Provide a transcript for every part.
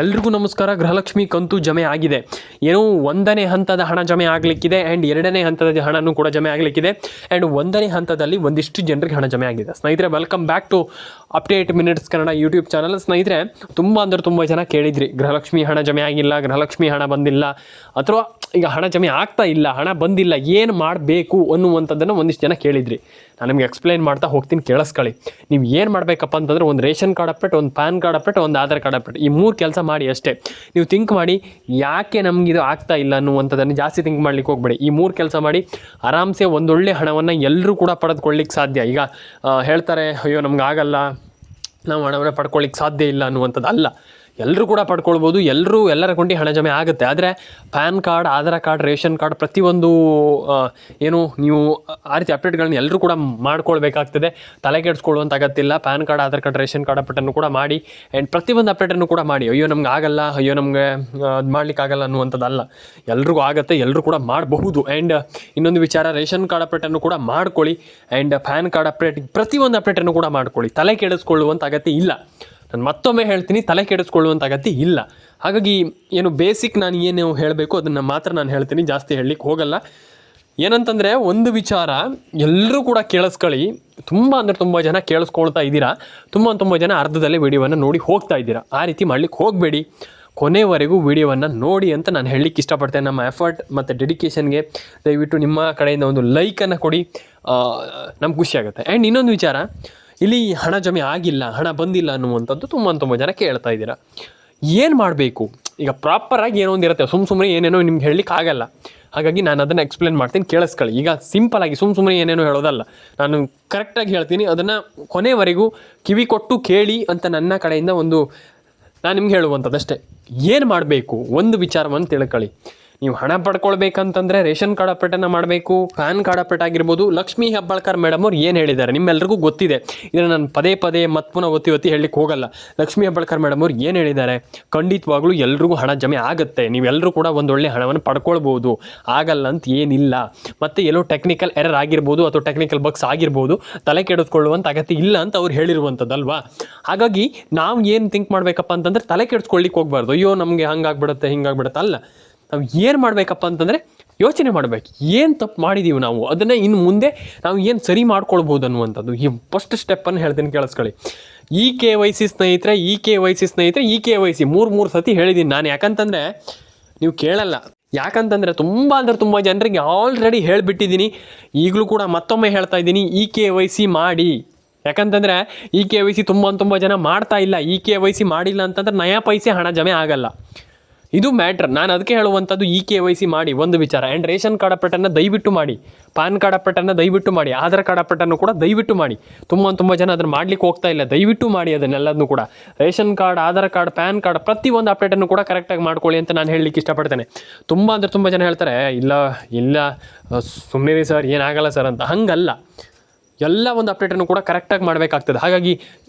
ಎಲ್ರಿಗೂ ನಮಸ್ಕಾರ. ಗೃಹಲಕ್ಷ್ಮಿ ಕಂತು ಜಮೆ ಆಗಿದೆ. ಏನೋ 1ನೇ ಹಂತದ ಹಣ ಜಮೆ ಆಗಲಿಕ್ಕಿದೆ ಆ್ಯಂಡ್ 2ನೇ ಹಂತದ ಹಣನೂ ಕೂಡ ಜಮೆ ಆಗಲಿಕ್ಕಿದೆ ಆ್ಯಂಡ್ 1ನೇ ಹಂತದಲ್ಲಿ ಒಂದಿಷ್ಟು ಜನರಿಗೆ ಹಣ ಜಮೆ ಆಗಿದೆ. ಸ್ನೇಹಿತರೆ, welcome back to update minutes Kannada YouTube channel. ಸ್ನೇಹಿತರೆ, ತುಂಬ ಜನ ಕೇಳಿದ್ರಿ, ಗೃಹಲಕ್ಷ್ಮಿ ಹಣ ಜಮೆ ಆಗಿಲ್ಲ, ಗೃಹಲಕ್ಷ್ಮಿ ಹಣ ಬಂದಿಲ್ಲ, ಅಥವಾ ಈಗ ಹಣ ಜಮೆ ಆಗ್ತಾ ಇಲ್ಲ, ಹಣ ಬಂದಿಲ್ಲ, ಏನು ಮಾಡಬೇಕು ಅನ್ನುವಂಥದ್ದನ್ನು ಒಂದಿಷ್ಟು ಜನ ಕೇಳಿದ್ರಿ. ನಾನು ನಿಮಗೆ ಎಕ್ಸ್ಪ್ಲೈನ್ ಮಾಡ್ತಾ ಹೋಗ್ತೀನಿ, ಕೇಳಿಸ್ಕೊಳ್ಳಿ. ನೀವು ಏನು ಮಾಡಬೇಕಪ್ಪ ಅಂತಂದರೆ, ಒಂದು ರೇಷನ್ ಕಾರ್ಡ್ ಅಪ್ಡೇಟ್, ಒಂದು ಪ್ಯಾನ್ ಕಾರ್ಡ್ ಅಪ್ಡೇಟ್, ಒಂದು ಆಧಾರ್ ಕಾರ್ಡ್ ಅಪ್ಡೇಟ್, ಈ 3 ಕೆಲಸ ಮಾಡಿ ಅಷ್ಟೇ. ನೀವು ಥಿಂಕ್ ಮಾಡಿ ಯಾಕೆ ನಮಗಿದು ಆಗ್ತಾ ಇಲ್ಲ ಅನ್ನುವಂಥದ್ದನ್ನು ಜಾಸ್ತಿ ಥಿಂಕ್ ಮಾಡ್ಲಿಕ್ಕೆ ಹೋಗಬೇಡಿ. ಈ 3 ಕೆಲಸ ಮಾಡಿ ಆರಾಮ್ಸೆ ಒಂದೊಳ್ಳೆ ಹಣವನ್ನು ಎಲ್ಲರೂ ಕೂಡ ಪಡೆದುಕೊಳ್ಳಿಕ್ಕೆ ಸಾಧ್ಯ. ಈಗ ಹೇಳ್ತಾರೆ, ಅಯ್ಯೋ ನಮ್ಗೆ ಆಗಲ್ಲ, ನಾವು ಹಣವನ್ನು ಪಡ್ಕೊಳ್ಳಿಕ್ಕೆ ಸಾಧ್ಯ ಇಲ್ಲ ಅನ್ನುವಂಥದ್ದು ಅಲ್ಲ. ಎಲ್ಲರೂ ಕೂಡ ಪಡ್ಕೊಳ್ಬೋದು, ಎಲ್ಲರ ಕೊಂಡಿ ಹಣ ಜಮೆ ಆಗುತ್ತೆ. ಆದರೆ PAN card, Aadhaar card, ration card, ಪ್ರತಿಯೊಂದು ಏನು ನೀವು ಆ ರೀತಿ ಅಪ್ಡೇಟ್ಗಳನ್ನ ಎಲ್ಲರೂ ಕೂಡ ಮಾಡ್ಕೊಳ್ಬೇಕಾಗ್ತದೆ. ತಲೆ ಕೆಡಿಸ್ಕೊಳ್ಳುವಂಥ ಅಗತ್ಯ. PAN card, Aadhaar card, ration card ಅಪ್ಡೇಟನ್ನು ಕೂಡ ಮಾಡಿ ಆ್ಯಂಡ್ ಪ್ರತಿಯೊಂದು ಅಪ್ಡೇಟನ್ನು ಕೂಡ ಮಾಡಿ. ಅಯ್ಯೋ ನಮ್ಗೆ ಆಗಲ್ಲ, ಅಯ್ಯೋ ನಮಗೆ ಅದು ಮಾಡಲಿಕ್ಕಾಗಲ್ಲ ಅನ್ನುವಂಥದ್ದಲ್ಲ. ಎಲ್ರಿಗೂ ಆಗುತ್ತೆ, ಎಲ್ಲರೂ ಕೂಡ ಮಾಡಬಹುದು. ಆ್ಯಂಡ್ ಇನ್ನೊಂದು ವಿಚಾರ, ರೇಷನ್ ಕಾರ್ಡ್ ಅಪ್ಡೇಟನ್ನು ಕೂಡ ಮಾಡ್ಕೊಳ್ಳಿ ಆ್ಯಂಡ್ ಪ್ಯಾನ್ ಕಾರ್ಡ್ ಅಪ್ಡೇಟ್, ಪ್ರತಿಯೊಂದು ಅಪ್ಡೇಟನ್ನು ಕೂಡ ಮಾಡ್ಕೊಳ್ಳಿ. ತಲೆ ಕೆಡಿಸ್ಕೊಳ್ಳುವಂಥ ಅಗತ್ಯ ಇಲ್ಲ. ನಾನು ಮತ್ತೊಮ್ಮೆ ಹೇಳ್ತೀನಿ, ತಲೆ ಕೆಡಿಸ್ಕೊಳ್ಳುವಂಥ ಅಗತ್ಯ ಇಲ್ಲ. ಹಾಗಾಗಿ ಏನು ಬೇಸಿಕ್ ನಾನು ಏನು ಹೇಳಬೇಕು ಅದನ್ನು ಮಾತ್ರ ನಾನು ಹೇಳ್ತೀನಿ, ಜಾಸ್ತಿ ಹೇಳಲಿಕ್ಕೆ ಹೋಗಲ್ಲ. ಏನಂತಂದರೆ, ಒಂದು ವಿಚಾರ ಎಲ್ಲರೂ ಕೂಡ ಕೇಳಿಸ್ಕೊಳ್ಳಿ. ತುಂಬ ಜನ ಕೇಳಿಸ್ಕೊಳ್ತಾ ಇದ್ದೀರಾ, ತುಂಬ ಜನ ಅರ್ಧದಲ್ಲೇ ವಿಡಿಯೋವನ್ನು ನೋಡಿ ಹೋಗ್ತಾ ಇದ್ದೀರಾ. ಆ ರೀತಿ ಮಾಡ್ಲಿಕ್ಕೆ ಹೋಗಬೇಡಿ, ಕೊನೆವರೆಗೂ ವಿಡಿಯೋವನ್ನು ನೋಡಿ ಅಂತ ನಾನು ಹೇಳಲಿಕ್ಕೆ ಇಷ್ಟಪಡ್ತೇನೆ. ನಮ್ಮ ಎಫರ್ಟ್ ಮತ್ತು ಡೆಡಿಕೇಷನ್ಗೆ ದಯವಿಟ್ಟು ನಿಮ್ಮ ಕಡೆಯಿಂದ ಒಂದು ಲೈಕನ್ನು ಕೊಡಿ, ನಮ್ಗೆ ಖುಷಿಯಾಗುತ್ತೆ. ಆ್ಯಂಡ್ ಇನ್ನೊಂದು ವಿಚಾರ, ಇಲ್ಲಿ ಹಣ ಜಮೆ ಆಗಿಲ್ಲ, ಹಣ ಬಂದಿಲ್ಲ ಅನ್ನುವಂಥದ್ದು ತುಂಬ ಜನ ಕೇಳ್ತಾ ಇದ್ದೀರಾ. ಏನು ಮಾಡಬೇಕು? ಈಗ ಪ್ರಾಪರಾಗಿ ಏನೋ ಒಂದು ಇರುತ್ತೆ, ಸುಮ್ಮನೆ ಏನೇನೋ ನಿಮ್ಗೆ ಹೇಳಲಿಕ್ಕೆ ಆಗಲ್ಲ. ಹಾಗಾಗಿ ನಾನು ಅದನ್ನು ಎಕ್ಸ್ಪ್ಲೇನ್ ಮಾಡ್ತೀನಿ, ಕೇಳಿಸ್ಕೊಳ್ಳಿ. ಈಗ ಸಿಂಪಲಾಗಿ ಸುಮ್ಮನೆ ಏನೇನೋ ಹೇಳೋದಲ್ಲ, ನಾನು ಕರೆಕ್ಟಾಗಿ ಹೇಳ್ತೀನಿ. ಅದನ್ನು ಕೊನೆವರೆಗೂ ಕಿವಿ ಕೊಟ್ಟು ಕೇಳಿ ಅಂತ ನನ್ನ ಕಡೆಯಿಂದ ನಾನು ನಿಮ್ಗೆ ಹೇಳುವಂಥದ್ದು ಅಷ್ಟೇ. ಏನು ಮಾಡಬೇಕು ಒಂದು ವಿಚಾರವನ್ನು ತಿಳ್ಕೊಳ್ಳಿ. ನೀವು ಹಣ ಪಡ್ಕೊಳ್ಬೇಕಂತಂದರೆ ರೇಷನ್ ಕಾರ್ಡ್ ಅಪ್ಡೇಟನ್ನು ಮಾಡಬೇಕು. ಪ್ಯಾನ್ ಕಾರ್ಡ್ ಅಪ್ಡೇಟ್ ಆಗಿರ್ಬೋದು. ಲಕ್ಷ್ಮೀ ಹೆಬ್ಬಾಳ್ಕರ್ ಮೇಡಮ್ ಅವ್ರು ಏನು ಹೇಳಿದ್ದಾರೆ ನಿಮ್ಮೆಲ್ಲರಿಗೂ ಗೊತ್ತಿದೆ. ಇದನ್ನು ನಾನು ಪದೇ ಮತ್ತು ಪುನಃ ಒತ್ತಿ ಹೇಳಲಿಕ್ಕೆ ಹೋಗಲ್ಲ. ಲಕ್ಷ್ಮೀ ಹೆಬ್ಬಾಳ್ಕರ್ ಮೇಡಮ್ ಅವ್ರು ಏನು ಹೇಳಿದ್ದಾರೆ, ಖಂಡಿತವಾಗ್ಲೂ ಎಲ್ರಿಗೂ ಹಣ ಜಮೆ ಆಗುತ್ತೆ. ನೀವೆಲ್ಲರೂ ಕೂಡ ಒಂದೊಳ್ಳೆ ಹಣವನ್ನು ಪಡ್ಕೊಳ್ಬೋದು, ಆಗಲ್ಲ ಅಂತ ಏನಿಲ್ಲ. ಮತ್ತು ಎಲ್ಲೋ ಟೆಕ್ನಿಕಲ್ ಎರರ್ ಆಗಿರ್ಬೋದು ಅಥವಾ ಟೆಕ್ನಿಕಲ್ ಬಗ್ಸ್ ಆಗಿರ್ಬೋದು, ತಲೆ ಕೆಡಿಸ್ಕೊಳ್ಳುವಂಥ ಅಗತ್ಯ ಇಲ್ಲ ಅಂತ ಅವ್ರು ಹೇಳಿರುವಂಥದ್ದಲ್ವಾ. ಹಾಗಾಗಿ ನಾವು ಏನು ಥಿಂಕ್ ಮಾಡಬೇಕಪ್ಪ ಅಂತಂದರೆ, ತಲೆ ಕೆಡಿಸ್ಕೊಳ್ಳಿಕ್ಕೆ ಹೋಗಬಾರ್ದು. ಅಯ್ಯೋ ನಮಗೆ ಹಂಗಾಗ್ಬಿಡುತ್ತೆ, ಹಿಂಗಾಗ್ಬಿಡುತ್ತೆ ಅಲ್ಲ. ನಾವು ಏನು ಮಾಡಬೇಕಪ್ಪ ಅಂತಂದರೆ, ಯೋಚನೆ ಮಾಡಬೇಕು, ಏನು ತಪ್ಪು ಮಾಡಿದ್ದೀವಿ ನಾವು, ಅದನ್ನು ಇನ್ನು ಮುಂದೆ ನಾವು ಏನು ಸರಿ ಮಾಡ್ಕೊಳ್ಬೋದು ಅನ್ನುವಂಥದ್ದು. ಈ ಫಸ್ಟ್ ಸ್ಟೆಪ್ಪನ್ನು ಹೇಳ್ತೀನಿ, ಕೇಳಿಸ್ಕೊಳ್ಳಿ. KYC ಸ್ನೇಹಿತರೆ, KYC 3 ಸತಿ ಹೇಳಿದ್ದೀನಿ ನಾನು. ಯಾಕಂತಂದರೆ ನೀವು ಕೇಳಲ್ಲ. ಯಾಕಂತಂದರೆ ತುಂಬ ಜನರಿಗೆ ಆಲ್ರೆಡಿ ಹೇಳಿಬಿಟ್ಟಿದ್ದೀನಿ. ಈಗಲೂ ಕೂಡ ಮತ್ತೊಮ್ಮೆ ಹೇಳ್ತಾ ಇದ್ದೀನಿ, KYC ಮಾಡಿ. ಯಾಕಂತಂದರೆ KYC ತುಂಬ ಜನ ಮಾಡ್ತಾ ಇಲ್ಲ. KYC ಮಾಡಿಲ್ಲ ಅಂತಂದರೆ ನಯಾ ಪೈಸೆ ಹಣ ಜಮೆ ಆಗಲ್ಲ. ಇದು ಮ್ಯಾಟ್ರ್. ನಾನು ಅದಕ್ಕೆ ಹೇಳುವಂಥದ್ದು, KYC ಮಾಡಿ ಒಂದು ವಿಚಾರ. ಆ್ಯಂಡ್ ರೇಷನ್ ಕಾರ್ಡ್ ಅಪ್ಡೇಟನ್ನು ದಯವಿಟ್ಟು ಮಾಡಿ, ಪ್ಯಾನ್ ಕಾರ್ಡ್ ಅಪ್ಡೇಟನ್ನು ದಯವಿಟ್ಟು ಮಾಡಿ, ಆಧಾರ್ ಕಾರ್ಡ್ ಅಪ್ಡೇಟನ್ನು ಕೂಡ ದಯವಿಟ್ಟು ಮಾಡಿ. ತುಂಬ ಜನ ಅದನ್ನು ಮಾಡ್ಲಿಕ್ಕೆ ಹೋಗ್ತಾ ಇಲ್ಲ. ದಯವಿಟ್ಟು ಮಾಡಿ ಅದನ್ನೆಲ್ಲದನ್ನು ಕೂಡ. Ration card, Aadhaar card, PAN card, ಪ್ರತಿಯೊಂದು ಅಪ್ಡೇಟನ್ನು ಕೂಡ ಕರೆಕ್ಟಾಗಿ ಮಾಡ್ಕೊಳ್ಳಿ ಅಂತ ನಾನು ಹೇಳಲಿಕ್ಕೆ ಇಷ್ಟಪಡ್ತೇನೆ. ತುಂಬ ಜನ ಹೇಳ್ತಾರೆ, ಇಲ್ಲ ಸುಮ್ಮನೆ ಸರ್, ಏನಾಗಲ್ಲ ಸರ್ ಅಂತ. ಹಂಗಲ್ಲ, ಎಲ್ಲ ಒಂದು ಅಪ್ಡೇಟನ್ನು ಕೂಡ ಕರೆಕ್ಟಾಗಿ ಮಾಡಬೇಕಾಗ್ತದೆ. ಹಾಗಾಗಿ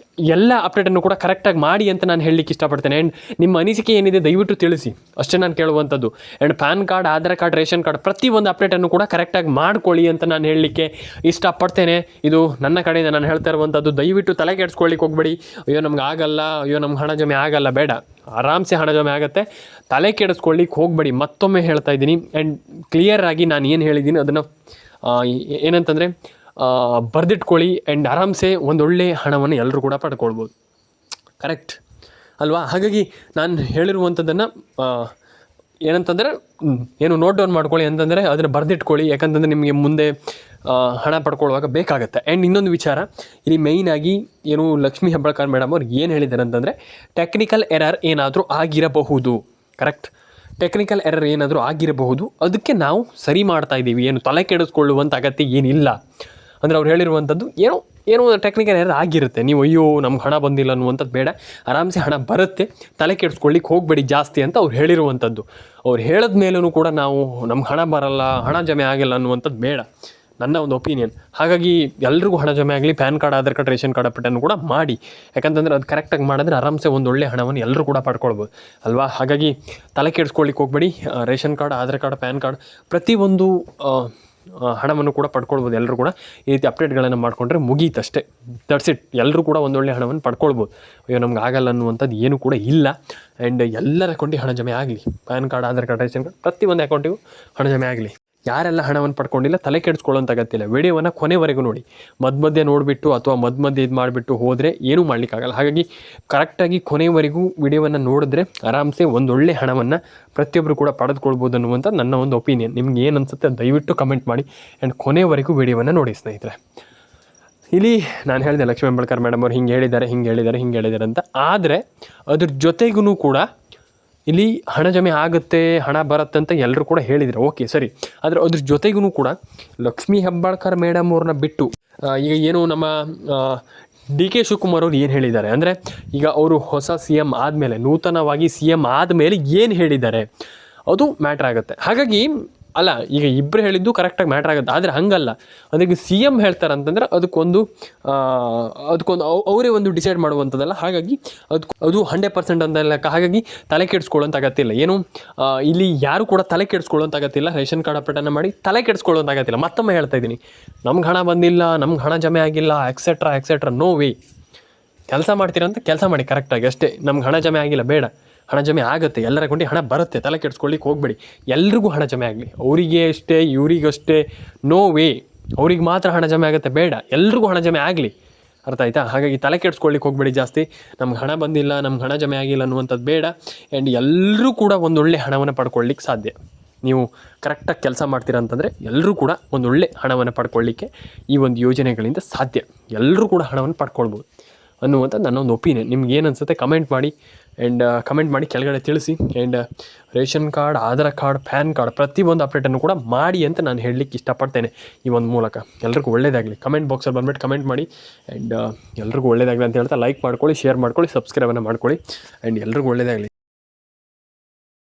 ಎಲ್ಲ ಅಪ್ಡೇಟನ್ನು ಕೂಡ ಕರೆಕ್ಟಾಗಿ ಮಾಡಿ ಅಂತ ನಾನು ಹೇಳಲಿಕ್ಕೆ ಇಷ್ಟಪಡ್ತೇನೆ. ಆ್ಯಂಡ್ ನಿಮ್ಮ ಅನಿಸಿಕೆ ಏನಿದೆ ದಯವಿಟ್ಟು ತಿಳಿಸಿ, ಅಷ್ಟೇ ನಾನು ಕೇಳುವಂಥದ್ದು. And PAN card, Aadhaar card, ration card, ಪ್ರತಿಯೊಂದು ಅಪ್ಡೇಟನ್ನು ಕೂಡ ಕರೆಕ್ಟಾಗಿ ಮಾಡ್ಕೊಳ್ಳಿ ಅಂತ ನಾನು ಹೇಳಲಿಕ್ಕೆ ಇಷ್ಟಪಡ್ತೇನೆ. ಇದು ನನ್ನ ಕಡೆಯಿಂದ ನಾನು ಹೇಳ್ತಾ ಇರುವಂಥದ್ದು. ದಯವಿಟ್ಟು ತಲೆ ಕೆಡಿಸ್ಕೊಳ್ಳಿಕ್ಕೆ ಹೋಗಬೇಡಿ. ಅಯ್ಯೋ ನಮ್ಗೆ ಆಗಲ್ಲ, ಅಯ್ಯೋ ನಮ್ಗೆ ಹಣ ಜಮೆ ಆಗಲ್ಲ, ಬೇಡ. ಆರಾಮ್ಸೆ ಹಣ ಜಮೆ ಆಗುತ್ತೆ. ತಲೆ ಕೆಡಿಸ್ಕೊಳ್ಳಿಕ್ಕೆ ಹೋಗಬೇಡಿ, ಮತ್ತೊಮ್ಮೆ ಹೇಳ್ತಾ ಇದ್ದೀನಿ. ಆ್ಯಂಡ್ ಕ್ಲಿಯರಾಗಿ ನಾನು ಏನು ಹೇಳಿದ್ದೀನಿ ಅದನ್ನು ಏನಂತಂದರೆ ಬರೆದಿಟ್ಕೊಳ್ಳಿ. ಆ್ಯಂಡ್ ಆರಾಮ್ಸೆ ಒಂದೊಳ್ಳೆ ಹಣವನ್ನು ಎಲ್ಲರೂ ಕೂಡ ಪಡ್ಕೊಳ್ಬೋದು. ಕರೆಕ್ಟ್ ಅಲ್ವಾ? ಹಾಗಾಗಿ ನಾನು ಹೇಳಿರುವಂಥದ್ದನ್ನು ಏನಂತಂದರೆ, ನೋಟ್ ಡೌನ್ ಮಾಡ್ಕೊಳ್ಳಿ ಅಂತಂದರೆ ಅದನ್ನು ಬರೆದಿಟ್ಕೊಳ್ಳಿ. ಯಾಕಂತಂದರೆ ನಿಮಗೆ ಮುಂದೆ ಹಣ ಪಡ್ಕೊಳ್ಳುವಾಗ ಬೇಕಾಗುತ್ತೆ. ಆ್ಯಂಡ್ ಇನ್ನೊಂದು ವಿಚಾರ, ಇಲ್ಲಿ ಮೇಯ್ನಾಗಿ ಲಕ್ಷ್ಮೀ ಹೆಬ್ಬಾಳ್ಕರ್ ಮೇಡಮ್ ಅವ್ರು ಏನು ಹೇಳಿದ್ದಾರೆ ಅಂತಂದರೆ, ಟೆಕ್ನಿಕಲ್ ಎರರ್ ಏನಾದರೂ ಆಗಿರಬಹುದು. ಕರೆಕ್ಟ್, ಟೆಕ್ನಿಕಲ್ ಎರರ್ ಏನಾದರೂ ಆಗಿರಬಹುದು, ಅದಕ್ಕೆ ನಾವು ಸರಿ ಮಾಡ್ತಾ ಇದ್ದೀವಿ. ತಲೆ ಕೆಡಿಸ್ಕೊಳ್ಳುವಂಥ ಅಗತ್ಯ ಏನಿಲ್ಲ. ಅಂದರೆ ಅವ್ರು ಹೇಳಿರುವಂಥದ್ದು, ಏನೋ ಟೆಕ್ನಿಕಲ್ ಎರರ್ ಆಗಿರುತ್ತೆ. ನೀವು ಅಯ್ಯೋ ನಮ್ಗೆ ಹಣ ಬಂದಿಲ್ಲ ಅನ್ನುವಂಥದ್ದು ಬೇಡ. ಆರಾಮ್ಸೆ ಹಣ ಬರುತ್ತೆ, ತಲೆ ಕೆಡಿಸ್ಕೊಳ್ಳಿಕ್ಕೆ ಹೋಗಬೇಡಿ ಜಾಸ್ತಿ ಅಂತ ಅವ್ರು ಹೇಳಿರುವಂಥದ್ದು. ಅವ್ರು ಹೇಳಿದ ಮೇಲೂ ಕೂಡ ನಾವು ನಮ್ಗೆ ಹಣ ಬರಲ್ಲ, ಹಣ ಜಮೆ ಆಗಿಲ್ಲ ಅನ್ನುವಂಥದ್ದು ಬೇಡ, ನನ್ನ ಒಂದು ಒಪಿನಿಯನ್. ಹಾಗಾಗಿ ಎಲ್ರಿಗೂ ಹಣ ಜಮೆ ಆಗಲಿ. PAN card, Aadhaar card, ration card ಅಪ್ಡೇಟನ್ನು ಕೂಡ ಮಾಡಿ. ಯಾಕಂತಂದರೆ ಅದು ಕರೆಕ್ಟಾಗಿ ಮಾಡಿದ್ರೆ ಆರಾಮ್ಸೆ ಒಂದೊಳ್ಳೆ ಹಣವನ್ನು ಎಲ್ಲರೂ ಕೂಡ ಪಡ್ಕೊಳ್ಬೋದು ಅಲ್ವಾ. ಹಾಗಾಗಿ ತಲೆ ಕೆಡಿಸ್ಕೊಳ್ಳಿಕ್ಕೆ ಹೋಗಬೇಡಿ. Ration card, Aadhaar card, PAN card, ಪ್ರತಿಯೊಂದು ಹಣವನ್ನು ಕೂಡ ಪಡ್ಕೊಳ್ಬೋದು. ಎಲ್ಲರೂ ಕೂಡ ಈ ರೀತಿ ಅಪ್ಡೇಟ್ಗಳನ್ನು ಮಾಡಿಕೊಂಡ್ರೆ ಮುಗೀತಷ್ಟೇ, ದಟ್ಸ್ ಇಟ್. ಎಲ್ಲರೂ ಕೂಡ ಒಂದೊಳ್ಳೆ ಹಣವನ್ನು ಪಡ್ಕೊಳ್ಬೋದು. ಅಯ್ಯೋ ನಮ್ಗೆ ಆಗಲ್ಲ ಅನ್ನುವಂಥದ್ದು ಏನೂ ಕೂಡ ಇಲ್ಲ. ಆ್ಯಂಡ್ ಎಲ್ಲರ ಅಕೌಂಟಿಗೆ ಹಣ ಜಮೆ ಆಗಲಿ. PAN card, Aadhaar card, ration card ಪ್ರತಿಯೊಂದು ಅಕೌಂಟಿಗೂ ಹಣ ಜಮೆ ಆಗಲಿ. ಯಾರೆಲ್ಲ ಹಣವನ್ನು ಪಡ್ಕೊಂಡಿಲ್ಲ ತಲೆ ಕೆಡಿಸ್ಕೊಳ್ಳೋಂಥ ಅಗತ್ಯ ಇಲ್ಲ. ವಿಡಿಯೋವನ್ನು ಕೊನೆವರೆಗೂ ನೋಡಿ. ಮಧ್ಯೆ ನೋಡಿಬಿಟ್ಟು ಅಥವಾ ಮಧ್ಯೆ ಇದು ಮಾಡಿಬಿಟ್ಟು ಹೋದರೆ ಏನೂ ಮಾಡಲಿಕ್ಕಾಗಲ್ಲ. ಹಾಗಾಗಿ ಕರೆಕ್ಟಾಗಿ ಕೊನೆವರೆಗೂ ವಿಡಿಯೋವನ್ನು ನೋಡಿದ್ರೆ ಆರಾಮ್ಸೆ ಒಂದೊಳ್ಳೆ ಹಣವನ್ನು ಪ್ರತಿಯೊಬ್ಬರು ಕೂಡ ಪಡೆದುಕೊಳ್ಬೋದು ಅನ್ನುವಂಥ ನನ್ನ ಒಂದು ಒಪಿನಿಯನ್. ನಿಮ್ಗೆ ಏನು ಅನಿಸುತ್ತೆ ದಯವಿಟ್ಟು ಕಮೆಂಟ್ ಮಾಡಿ ಆ್ಯಂಡ್ ಕೊನೆವರೆಗೂ ವಿಡಿಯೋವನ್ನು ನೋಡಿ ಸ್ನೇಹಿತರೆ. ಇಲ್ಲಿ ನಾನು ಹೇಳಿದೆ ಲಕ್ಷ್ಮೀ ಹೆಬ್ಬಾಳ್ಕರ್ ಮೇಡಮ್ ಅವ್ರು ಹಿಂಗೆ ಹೇಳಿದ್ದಾರೆ ಅಂತ. ಆದರೆ ಅದ್ರ ಜೊತೆಗೂ ಕೂಡ ಇಲ್ಲಿ ಹಣ ಜಮೆ ಆಗುತ್ತೆ, ಹಣ ಬರುತ್ತೆ ಅಂತ ಎಲ್ಲರೂ ಕೂಡ ಹೇಳಿದರು. ಓಕೆ ಸರಿ. ಆದರೆ ಅದ್ರ ಜೊತೆಗೂ ಕೂಡ ಲಕ್ಷ್ಮೀ ಹೆಬ್ಬಾಳ್ಕರ್ ಮೇಡಮ್ ಅವ್ರನ್ನ ಬಿಟ್ಟು ಈಗ ಏನು ನಮ್ಮ ಡಿ ಕೆ ಶಿವಕುಮಾರ್ ಅವ್ರು ಏನು ಹೇಳಿದ್ದಾರೆ ಅಂದರೆ, ಈಗ ಅವರು ಹೊಸ CM ಆದಮೇಲೆ, ನೂತನವಾಗಿ CM ಆದಮೇಲೆ ಏನು ಹೇಳಿದ್ದಾರೆ ಅದು ಮ್ಯಾಟ್ರ್ ಆಗುತ್ತೆ. ಹಾಗಾಗಿ ಅಲ್ಲ, ಈಗ ಇಬ್ಬರು ಹೇಳಿದ್ದು ಕರೆಕ್ಟಾಗಿ ಮ್ಯಾಟ್ರ್ ಆಗುತ್ತೆ. ಆದರೆ ಹಂಗಲ್ಲ, ಅದಕ್ಕೆ CM ಹೇಳ್ತಾರೆ ಅಂತಂದರೆ ಅದಕ್ಕೊಂದು ಅವರೇ ಒಂದು ಡಿಸೈಡ್ ಮಾಡುವಂಥದ್ದಲ್ಲ. ಹಾಗಾಗಿ ಅದು 100% ಅಂತ ಲೆಕ್ಕ. ಹಾಗಾಗಿ ತಲೆ ಕೆಡಿಸ್ಕೊಳ್ಳೋಂಥ ಅಗತ್ಯ ಇಲ್ಲ. ಏನು ಇಲ್ಲಿ ಯಾರು ಕೂಡ ತಲೆ ಕೆಡಿಸ್ಕೊಳ್ಳೋಂಥ ಅಗತ್ಯ ಇಲ್ಲ. ರೇಷನ್ ಕಾರ್ಡ್ ಅಪ್ಡೇಟನ್ನು ಮಾಡಿ ತಲೆ ಕೆಡಿಸ್ಕೊಳ್ಳೋಂಥ ಅಗತ್ಯ ಇಲ್ಲ. ಮತ್ತೊಮ್ಮೆ ಹೇಳ್ತಾ ಇದ್ದೀನಿ, ನಮ್ಗೆ ಹಣ ಬಂದಿಲ್ಲ, ನಮ್ಗೆ ಹಣ ಜಮೆ ಆಗಿಲ್ಲ, ಎಕ್ಸೆಟ್ರಾ ನೋ ವೇ. ಕೆಲಸ ಮಾಡ್ತೀರಂತ ಕೆಲಸ ಮಾಡಿ ಕರೆಕ್ಟಾಗಿ ಅಷ್ಟೇ. ನಮ್ಗೆ ಹಣ ಜಮೆ ಆಗಿಲ್ಲ ಬೇಡ, ಹಣ ಜಮೆ ಆಗುತ್ತೆ, ಎಲ್ಲರ ಅಕೌಂಟಿಗೆ ಹಣ ಬರುತ್ತೆ, ತಲೆ ಕೆಡಿಸ್ಕೊಳ್ಳಿಕ್ಕೆ ಹೋಗಬೇಡಿ. ಎಲ್ರಿಗೂ ಹಣ ಜಮೆ ಆಗಲಿ, ಅವರಿಗೆ ಅಷ್ಟೇ ಇವರಿಗಷ್ಟೇ, ನೋ ವೇ. ಅವ್ರಿಗೆ ಮಾತ್ರ ಹಣ ಜಮೆ ಆಗುತ್ತೆ ಬೇಡ, ಎಲ್ರಿಗೂ ಹಣ ಜಮೆ ಆಗಲಿ. ಅರ್ಥ ಆಯ್ತಾ? ಹಾಗಾಗಿ ತಲೆ ಕೆಡಿಸ್ಕೊಳ್ಳಿಕ್ಕೆ ಹೋಗಬೇಡಿ ಜಾಸ್ತಿ. ನಮ್ಗೆ ಹಣ ಬಂದಿಲ್ಲ, ನಮ್ಗೆ ಹಣ ಜಮೆ ಆಗಿಲ್ಲ ಅನ್ನುವಂಥದ್ದು ಬೇಡ. ಆ್ಯಂಡ್ ಎಲ್ಲರೂ ಕೂಡ ಒಂದೊಳ್ಳೆ ಹಣವನ್ನು ಪಡ್ಕೊಳ್ಳಿಕ್ಕೆ ಸಾಧ್ಯ. ನೀವು ಕರೆಕ್ಟಾಗಿ ಕೆಲಸ ಮಾಡ್ತೀರಾ ಅಂತಂದರೆ ಎಲ್ಲರೂ ಕೂಡ ಒಂದೊಳ್ಳೆ ಹಣವನ್ನು ಪಡ್ಕೊಳ್ಳಿಕ್ಕೆ ಈ ಒಂದು ಯೋಜನೆಗಳಿಂದ ಸಾಧ್ಯ. ಎಲ್ಲರೂ ಕೂಡ ಹಣವನ್ನು ಪಡ್ಕೊಳ್ಬೋದು ಅನ್ನುವಂಥ ನನ್ನೊಂದು ಒಪಿನಿಯನ್. ನಿಮ್ಗೆ ಏನು ಅನಿಸುತ್ತೆ ಕಮೆಂಟ್ ಮಾಡಿ. ಆ್ಯಂಡ್ ಕಮೆಂಟ್ ಮಾಡಿ ಕೆಳಗಡೆ ತಿಳಿಸಿ. And ration card, Aadhaar card, PAN card ಪ್ರತಿಯೊಂದು ಅಪ್ಡೇಟನ್ನು ಕೂಡ ಮಾಡಿ ಅಂತ ನಾನು ಹೇಳಲಿಕ್ಕೆ ಇಷ್ಟಪಡ್ತೇನೆ ಈ ಒಂದು ಮೂಲಕ. ಎಲ್ರಿಗೂ ಒಳ್ಳೆಯದಾಗಲಿ. ಕಮೆಂಟ್ ಬಾಕ್ಸಲ್ಲಿ ಬಂದುಬಿಟ್ಟು ಕಮೆಂಟ್ ಮಾಡಿ. ಆ್ಯಂಡ್ ಎಲ್ರಿಗೂ ಒಳ್ಳೆಯದಾಗಲಿ ಅಂತ ಹೇಳ್ತಾ ಲೈಕ್ ಮಾಡ್ಕೊಳ್ಳಿ, ಶೇರ್ ಮಾಡ್ಕೊಳ್ಳಿ, ಸಬ್ಸ್ಕ್ರೈಬನ್ನು ಮಾಡ್ಕೊಳ್ಳಿ. ಆ್ಯಂಡ್ ಎಲ್ರಿಗೂ ಒಳ್ಳೆಯದಾಗಲಿ.